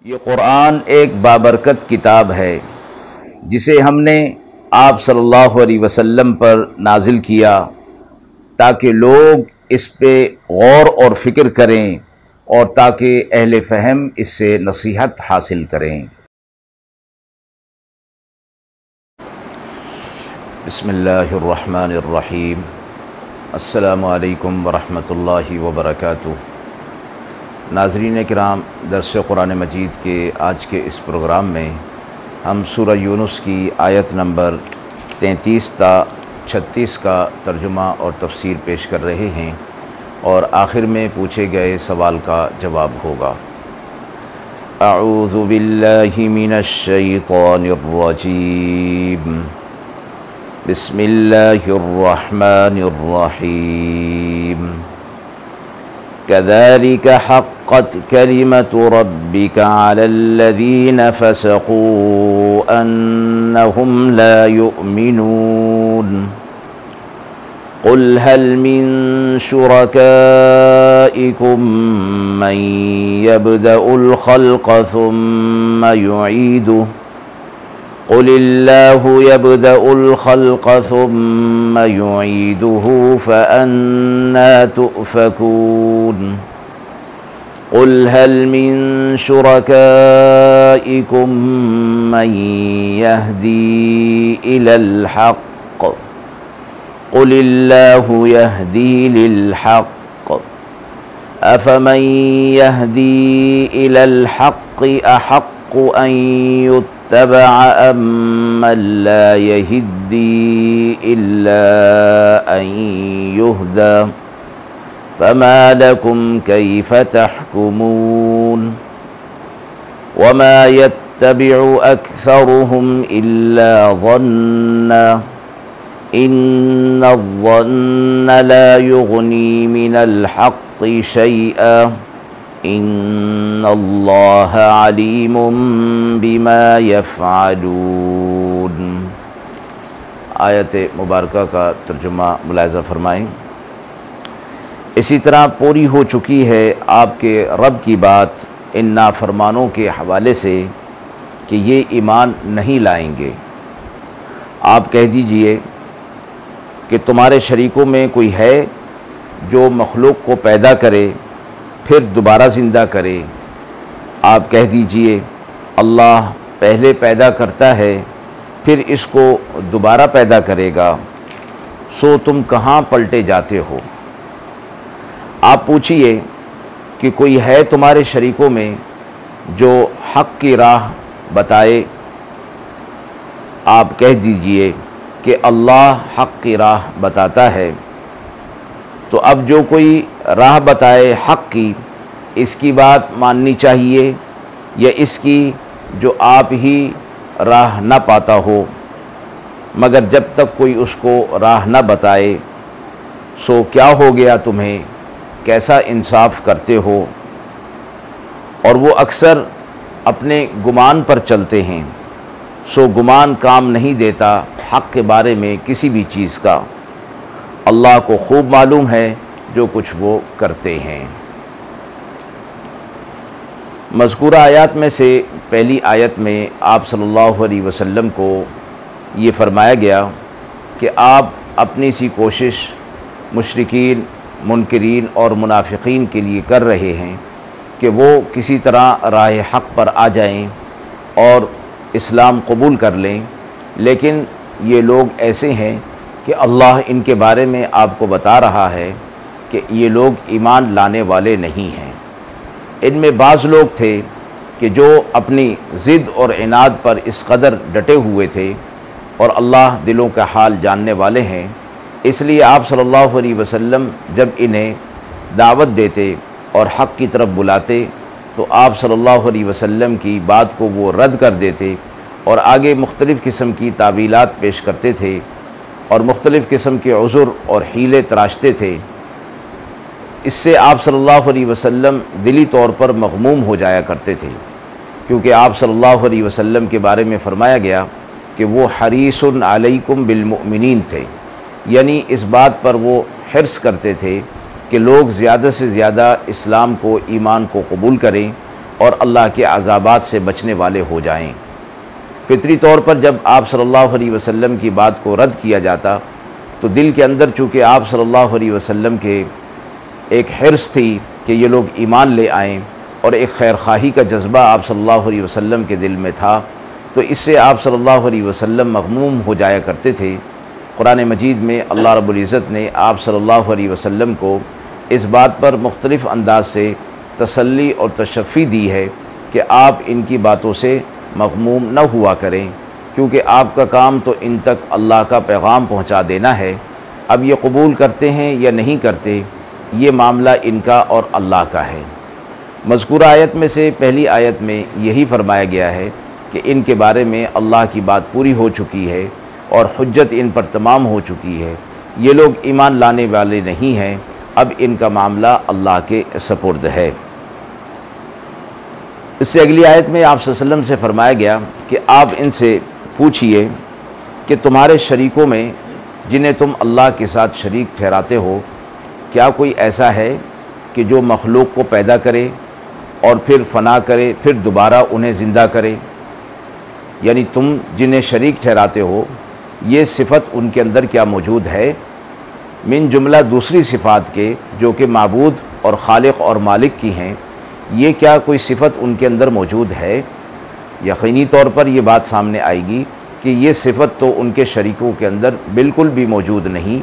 یہ قرآن ایک بابرکت کتاب ہے جسے ہم نے آپ صلی اللہ علیہ وسلم پر نازل کیا تاکہ لوگ اس پہ غور اور فکر کریں اور تاکہ اہل فہم اس سے نصیحت حاصل کریں۔ بسم اللہ الرحمن الرحیم۔ السلام علیکم ورحمۃ اللہ وبرکاتہ۔ ناظرین کرام، درس قرآن مجید کے آج کے اس پروگرام میں ہم سورہ یونس کی آیت نمبر 33 تا 36 کا ترجمہ اور تفسیر پیش کر رہے ہیں اور آخر میں پوچھے گئے سوال کا جواب ہوگا۔ اعوذ باللہ من الشیطان الرجیم، بسم اللہ الرحمن الرحیم۔ كذلك حقت كلمة ربك على الذين فسقوا أنهم لا يؤمنون قل هل من شركائكم من يبدأ الخلق ثم يعيده قل الله يبدأ الخلق ثم يعيده فأنى تؤفكون قل هل من شركائكم من يهدي إلى الحق قل الله يهدي للحق أفمن يهدي إلى الحق أحق أن يتبع أم من لا يهدي إلا أن يهدى فما لكم كيف تحكمون وما يتبع أكثرهم إلا ظنا إن الظن لا يغني من الحق شيئا ان اللہ علیم بما یفعلون۔ آیت مبارکہ کا ترجمہ ملاحظہ فرمائیں۔ اسی طرح پوری ہو چکی ہے آپ کے رب کی بات ان نافرمانوں کے حوالے سے کہ یہ ایمان نہیں لائیں گے۔ آپ کہہ دیجئے کہ تمہارے شریکوں میں کوئی ہے جو مخلوق کو پیدا کرے پھر دوبارہ زندہ کرے۔ آپ کہہ دیجئے اللہ پہلے پیدا کرتا ہے پھر اس کو دوبارہ پیدا کرے گا، سو تم کہاں پلٹے جاتے ہو۔ آپ پوچھئے کہ کوئی ہے تمہارے شریکوں میں جو حق کی راہ بتائے۔ آپ کہہ دیجئے کہ اللہ حق کی راہ بتاتا ہے۔ تو اب جو کوئی راہ بتائے حق کی، اس کی بات ماننی چاہیے یا اس کی جو آپ ہی راہ نہ پاتا ہو، مگر جب تک کوئی اس کو راہ نہ بتائے سو کیا ہو گیا تمہیں، کیسا انصاف کرتے ہو۔ اور وہ اکثر اپنے گمان پر چلتے ہیں، سو گمان کام نہیں دیتا حق کے بارے میں کسی بھی چیز کا۔ اللہ کو خوب معلوم ہے جو کچھ وہ کرتے ہیں۔ مذکورہ آیات میں سے پہلی آیت میں آپ صلی اللہ علیہ وسلم کو یہ فرمایا گیا کہ آپ اپنی سی کوشش مشرکین، منکرین اور منافقین کے لیے کر رہے ہیں کہ وہ کسی طرح راہ حق پر آ جائیں اور اسلام قبول کر لیں، لیکن یہ لوگ ایسے ہیں کہ اللہ ان کے بارے میں آپ کو بتا رہا ہے کہ یہ لوگ ایمان لانے والے نہیں ہیں۔ ان میں بعض لوگ تھے کہ جو اپنی ضد اور عناد پر اس قدر ڈٹے ہوئے تھے، اور اللہ دلوں کا حال جاننے والے ہیں، اس لیے آپ صلی اللہ علیہ وسلم جب انہیں دعوت دیتے اور حق کی طرف بلاتے تو آپ صلی اللہ علیہ وسلم کی بات کو وہ رد کر دیتے اور آگے مختلف قسم کی تعویلات پیش کرتے تھے اور مختلف قسم کے عذر اور حیلے تراشتے تھے۔ اس سے آپ صلی اللہ علیہ وسلم دلی طور پر مغموم ہو جایا کرتے تھے، کیونکہ آپ صلی اللہ علیہ وسلم کے بارے میں فرمایا گیا کہ وہ حریص علیکم بالمؤمنین تھے، یعنی اس بات پر وہ حرص کرتے تھے کہ لوگ زیادہ سے زیادہ اسلام کو، ایمان کو قبول کریں اور اللہ کے عذابات سے بچنے والے ہو جائیں۔ فطری طور پر جب آپ صلی اللہ علیہ وسلم کی بات کو رد کیا جاتا تو دل کے اندر چونکہ آپ صلی اللہ علیہ وسلم کے ایک حرص تھی کہ یہ لوگ ایمان لے آئیں، اور ایک خیر خواہی کا جذبہ آپ صلی اللہ علیہ وسلم کے دل میں تھا، تو اس سے آپ صلی اللہ علیہ وسلم مغموم ہو جایا کرتے تھے۔ قرآن مجید میں اللہ رب العزت نے آپ صلی اللہ علیہ وسلم کو اس بات پر مختلف انداز سے تسلی اور تشفی دی ہے کہ آپ ان کی باتوں سے مغموم نہ ہوا کریں، کیونکہ آپ کا کام تو ان تک اللہ کا پیغام پہنچا دینا ہے۔ اب یہ قبول کرتے ہیں یا نہیں کرتے، یہ معاملہ ان کا اور اللہ کا ہے۔ مذکورہ آیت میں سے پہلی آیت میں یہی فرمایا گیا ہے کہ ان کے بارے میں اللہ کی بات پوری ہو چکی ہے اور حجت ان پر تمام ہو چکی ہے، یہ لوگ ایمان لانے والے نہیں ہیں، اب ان کا معاملہ اللہ کے سپرد ہے۔ اس سے اگلی آیت میں آپ صلی اللہ علیہ وسلم سے فرمایا گیا کہ آپ ان سے پوچھئے کہ تمہارے شریکوں میں جنہیں تم اللہ کے ساتھ شریک ٹھہراتے ہو، کیا کوئی ایسا ہے کہ جو مخلوق کو پیدا کرے اور پھر فنا کرے، پھر دوبارہ انہیں زندہ کرے؟ یعنی تم جنہیں شریک ٹھہراتے ہو یہ صفت ان کے اندر کیا موجود ہے؟ من جملہ دوسری صفات کے جو کہ معبود اور خالق اور مالک کی ہیں، یہ کیا کوئی صفت ان کے اندر موجود ہے؟ یقینی طور پر یہ بات سامنے آئے گی کہ یہ صفت تو ان کے شریکوں کے اندر بالکل بھی موجود نہیں،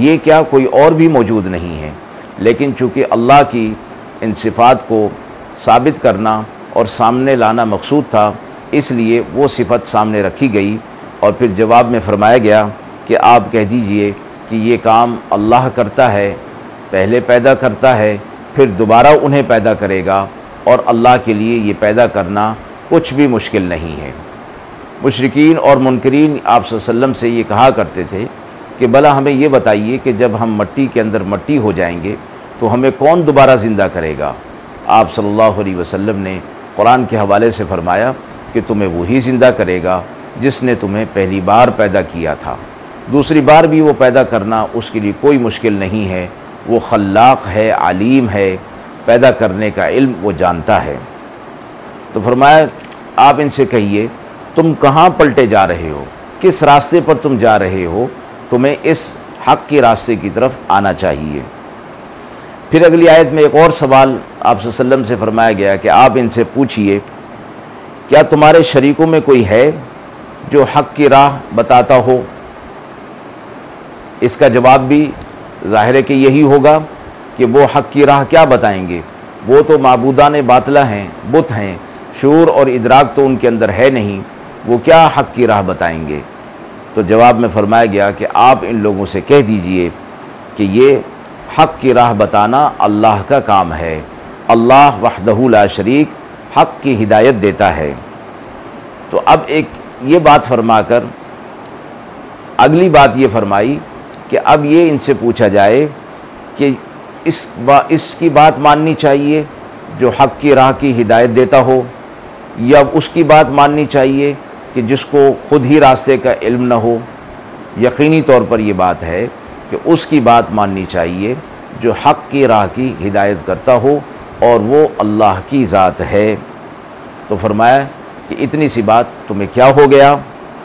یہ کیا کوئی اور بھی موجود نہیں ہے، لیکن چونکہ اللہ کی ان صفات کو ثابت کرنا اور سامنے لانا مقصود تھا، اس لیے وہ صفت سامنے رکھی گئی، اور پھر جواب میں فرمایا گیا کہ آپ کہہ دیجئے کہ یہ کام اللہ کرتا ہے، پہلے پیدا کرتا ہے پھر دوبارہ انہیں پیدا کرے گا، اور اللہ کے لیے یہ پیدا کرنا کچھ بھی مشکل نہیں ہے۔ مشرکین اور منکرین آپ صلی اللہ علیہ وسلم سے یہ کہا کرتے تھے کہ بھلا ہمیں یہ بتائیے کہ جب ہم مٹی کے اندر مٹی ہو جائیں گے تو ہمیں کون دوبارہ زندہ کرے گا؟ آپ صلی اللہ علیہ وسلم نے قرآن کے حوالے سے فرمایا کہ تمہیں وہی زندہ کرے گا جس نے تمہیں پہلی بار پیدا کیا تھا، دوسری بار بھی وہ پیدا کرنا اس کے لیے کوئی مشکل نہیں ہے، وہ خلاق ہے، علیم ہے، پیدا کرنے کا علم وہ جانتا ہے۔ تو فرمایا آپ ان سے کہیے تم کہاں پلٹے جا رہے ہو، کس راستے پر تم جا رہے ہو، تمہیں اس حق کے راستے کی طرف آنا چاہیے۔ پھر اگلی آیت میں ایک اور سوال آپ صلی اللہ علیہ وسلم سے فرمایا گیا کہ آپ ان سے پوچھئے کیا تمہارے شریکوں میں کوئی ہے جو حق کی راہ بتاتا ہو؟ اس کا جواب بھی ظاہر ہے کہ یہی ہوگا کہ وہ حق کی راہ کیا بتائیں گے، وہ تو معبودان باطلہ ہیں، بت ہیں، شعور اور ادراک تو ان کے اندر ہے نہیں، وہ کیا حق کی راہ بتائیں گے؟ تو جواب میں فرمایا گیا کہ آپ ان لوگوں سے کہہ دیجئے کہ یہ حق کی راہ بتانا اللہ کا کام ہے، اللہ وحدہ لا شریک حق کی ہدایت دیتا ہے۔ تو اب ایک یہ بات فرما کر اگلی بات یہ فرمائی کہ اب یہ ان سے پوچھا جائے کہ اس کی بات ماننی چاہیے جو حق کی راہ کی ہدایت دیتا ہو، یا اس کی بات ماننی چاہیے کہ جس کو خود ہی راستے کا علم نہ ہو؟ یقینی طور پر یہ بات ہے کہ اس کی بات ماننی چاہیے جو حق کی راہ کی ہدایت کرتا ہو، اور وہ اللہ کی ذات ہے۔ تو فرمایا کہ اتنی سی بات تمہیں کیا ہو گیا،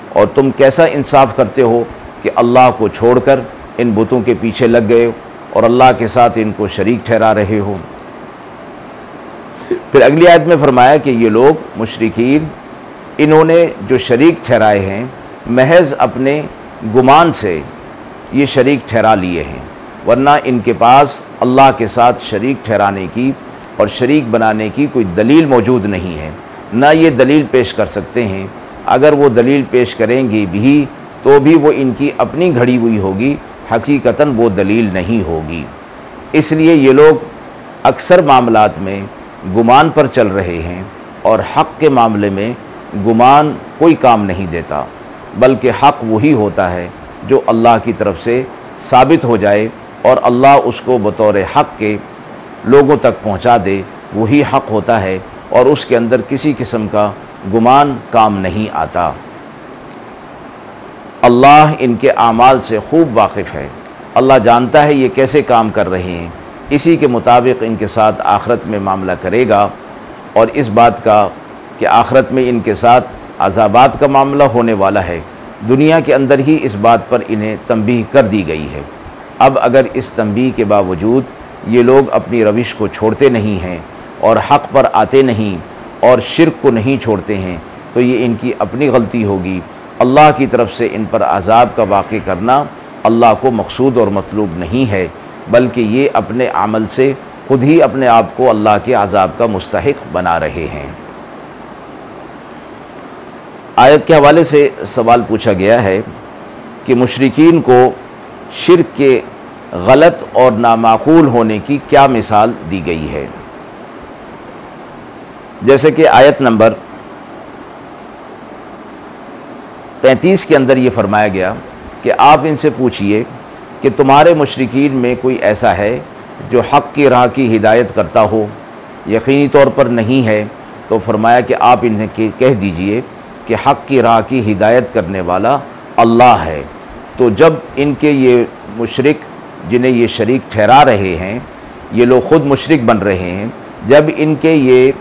اور تم کیسا انصاف کرتے ہو کہ اللہ کو چھوڑ کر ان بتوں کے پیچھے لگ گئے اور اللہ کے ساتھ ان کو شریک ٹھہرا رہے ہو۔ پھر اگلی آیت میں فرمایا کہ یہ لوگ مشرکین انہوں نے جو شریک ٹھہرائے ہیں محض اپنے گمان سے یہ شریک ٹھہرا لیے ہیں، ورنہ ان کے پاس اللہ کے ساتھ شریک ٹھہرانے کی اور شریک بنانے کی کوئی دلیل موجود نہیں ہے، نہ یہ دلیل پیش کر سکتے ہیں۔ اگر وہ دلیل پیش کریں گے بھی تو بھی وہ ان کی اپنی گھڑی ہوئی ہوگی، حقیقتاً وہ دلیل نہیں ہوگی۔ اس لیے یہ لوگ اکثر معاملات میں گمان پر چل رہے ہیں، اور حق کے معاملے میں گمان کوئی کام نہیں دیتا، بلکہ حق وہی ہوتا ہے جو اللہ کی طرف سے ثابت ہو جائے اور اللہ اس کو بطور حق کے لوگوں تک پہنچا دے، وہی حق ہوتا ہے، اور اس کے اندر کسی قسم کا گمان کام نہیں آتا۔ اللہ ان کے اعمال سے خوب واقف ہے، اللہ جانتا ہے یہ کیسے کام کر رہے ہیں، اسی کے مطابق ان کے ساتھ آخرت میں معاملہ کرے گا۔ اور اس بات کا کہ آخرت میں ان کے ساتھ عذابات کا معاملہ ہونے والا ہے، دنیا کے اندر ہی اس بات پر انہیں تنبیہ کر دی گئی ہے۔ اب اگر اس تنبیہ کے باوجود یہ لوگ اپنی روش کو چھوڑتے نہیں ہیں اور حق پر آتے نہیں اور شرک کو نہیں چھوڑتے ہیں تو یہ ان کی اپنی غلطی ہوگی۔ اللہ کی طرف سے ان پر عذاب کا واقع کرنا اللہ کو مقصود اور مطلوب نہیں ہے، بلکہ یہ اپنے عمل سے خود ہی اپنے آپ کو اللہ کے عذاب کا مستحق بنا رہے ہیں۔ آیت کے حوالے سے سوال پوچھا گیا ہے کہ مشرکین کو شرک کے غلط اور نامعقول ہونے کی کیا مثال دی گئی ہے؟ جیسے کہ آیت نمبر 35 کے اندر یہ فرمایا گیا کہ آپ ان سے پوچھئے کہ تمہارے مشرکین میں کوئی ایسا ہے جو حق کی راہ کی ہدایت کرتا ہو؟ یقینی طور پر نہیں ہے۔ تو فرمایا کہ آپ انہیں کہہ دیجئے کہ حق کی راہ کی ہدایت کرنے والا اللہ ہے۔ تو جب ان کے یہ مشرک جنہیں یہ شریک ٹھہرا رہے ہیں، یہ لوگ خود مشرک بن رہے ہیں، جب ان کے یہ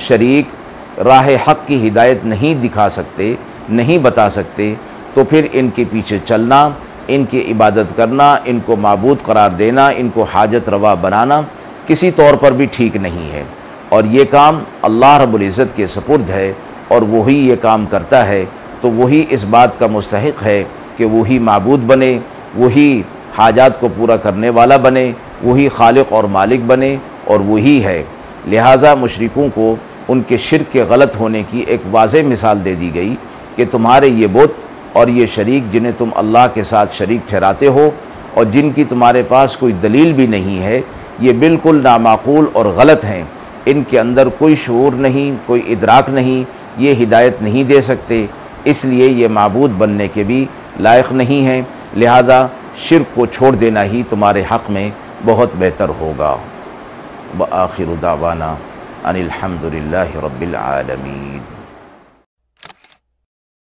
شریک راہ حق کی ہدایت نہیں دکھا سکتے، نہیں بتا سکتے، تو پھر ان کے پیچھے چلنا، ان کی عبادت کرنا، ان کو معبود قرار دینا، ان کو حاجت روا بنانا کسی طور پر بھی ٹھیک نہیں ہے، اور یہ کام اللہ رب العزت کے سپرد ہے اور وہی یہ کام کرتا ہے، تو وہی اس بات کا مستحق ہے کہ وہی معبود بنے، وہی حاجات کو پورا کرنے والا بنے، وہی خالق اور مالک بنے، اور وہی ہے۔ لہٰذا مشرکوں کو ان کے شرک کے غلط ہونے کی ایک واضح مثال دے دی گئی کہ تمہارے یہ بت اور یہ شریک جنہیں تم اللہ کے ساتھ شریک ٹھہراتے ہو اور جن کی تمہارے پاس کوئی دلیل بھی نہیں ہے، یہ بالکل نامعقول اور غلط ہیں، ان کے اندر کوئی شعور نہیں، کوئی ادراک نہیں، یہ ہدایت نہیں دے سکتے، اس لیے یہ معبود بننے کے بھی لائق نہیں ہیں، لہذا شرک کو چھوڑ دینا ہی تمہارے حق میں بہت بہتر ہوگا۔ وآخر دعوانا ان الحمد للہ رب العالمین۔